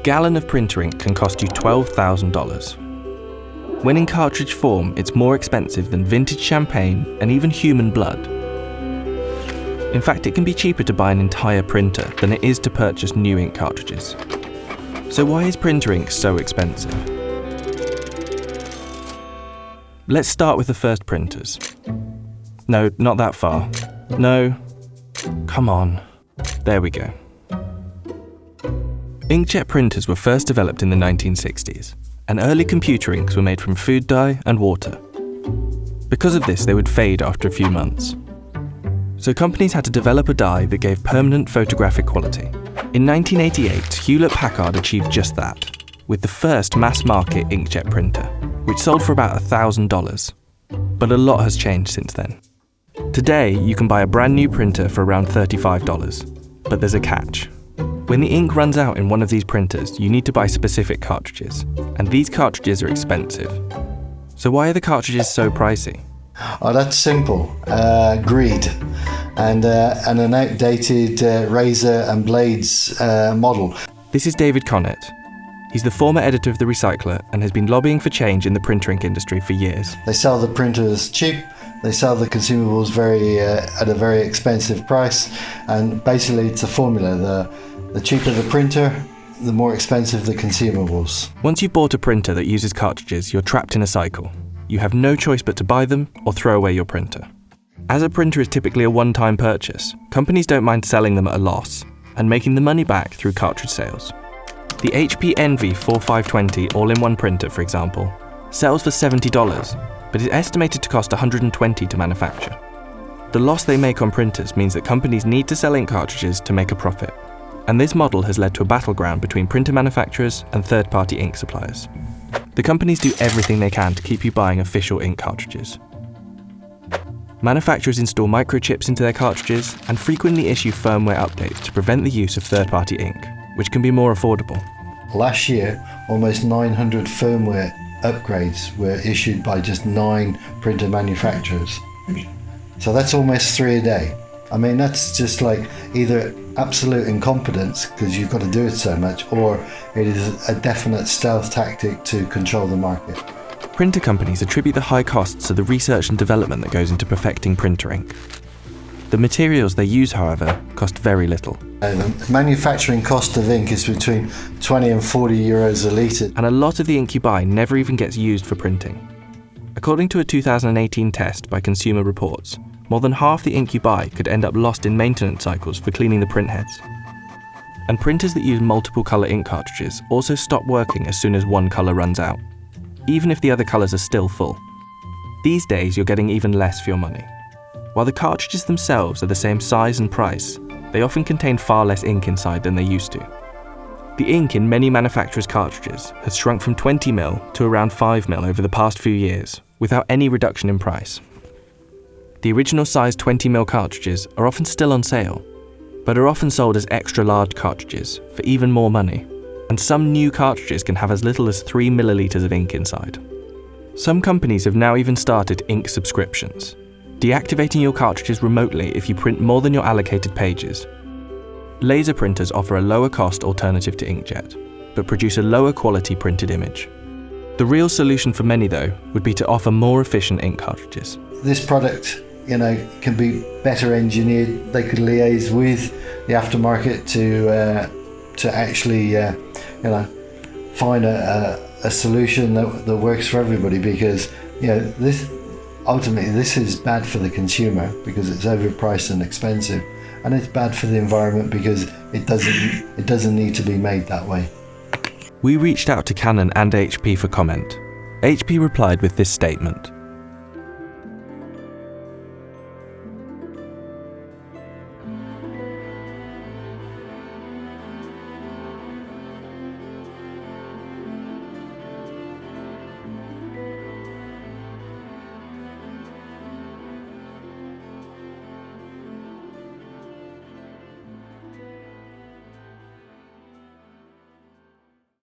gallon of printer ink can cost you $12,000. When in cartridge form, it's more expensive than vintage champagne and even human blood. In fact, it can be cheaper to buy an entire printer than it is to purchase new ink cartridges. So why is printer ink so expensive? Let's start with the first printers. No, not that far. No. Come on. There we go. Inkjet printers were first developed in the 1960s, and early computer inks were made from food dye and water. Because of this, they would fade after a few months. So companies had to develop a dye that gave permanent photographic quality. In 1988, Hewlett-Packard achieved just that, with the first mass-market inkjet printer, which sold for about $1,000. But a lot has changed since then. Today, you can buy a brand new printer for around $35, but there's a catch. When the ink runs out in one of these printers, you need to buy specific cartridges, and these cartridges are expensive. So why are the cartridges so pricey? Oh, that's simple. Greed and an outdated razor and blades model. This is David Connett. He's the former editor of The Recycler and has been lobbying for change in the printer ink industry for years. They sell the printers cheap. They sell the consumables at a very expensive price, and basically it's a formula. The cheaper the printer, the more expensive the consumables. Once you've bought a printer that uses cartridges, you're trapped in a cycle. You have no choice but to buy them or throw away your printer. As a printer is typically a one-time purchase, companies don't mind selling them at a loss and making the money back through cartridge sales. The HP Envy 4520 all-in-one printer, for example, sells for $70, but is estimated to cost $120 to manufacture. The loss they make on printers means that companies need to sell ink cartridges to make a profit, and this model has led to a battleground between printer manufacturers and third-party ink suppliers. The companies do everything they can to keep you buying official ink cartridges. Manufacturers install microchips into their cartridges and frequently issue firmware updates to prevent the use of third-party ink, which can be more affordable. Last year, almost 900 firmware upgrades were issued by just 9 printer manufacturers. So that's almost 3 a day. I mean, that's just like either absolute incompetence because you've got to do it so much, or it is a definite stealth tactic to control the market. Printer companies attribute the high costs to the research and development that goes into perfecting printer ink. The materials they use, however, cost very little. The manufacturing cost of ink is between 20 and 40 euros a litre. And a lot of the ink you buy never even gets used for printing. According to a 2018 test by Consumer Reports, more than half the ink you buy could end up lost in maintenance cycles for cleaning the printheads. And printers that use multiple colour ink cartridges also stop working as soon as one colour runs out, even if the other colours are still full. These days, you're getting even less for your money. While the cartridges themselves are the same size and price, they often contain far less ink inside than they used to. The ink in many manufacturers' cartridges has shrunk from 20ml to around 5ml over the past few years, without any reduction in price. The original size 20ml cartridges are often still on sale, but are often sold as extra large cartridges for even more money, and some new cartridges can have as little as 3 milliliters of ink inside. Some companies have now even started ink subscriptions, deactivating your cartridges remotely if you print more than your allocated pages. Laser printers offer a lower cost alternative to inkjet, but produce a lower quality printed image. The real solution for many, though, would be to offer more efficient ink cartridges. This product, can be better engineered. They could liaise with the aftermarket to actually, find a solution that works for everybody, because this is bad for the consumer because it's overpriced and expensive, and it's bad for the environment because it doesn't need to be made that way. We reached out to Canon and HP for comment. HP replied with this statement: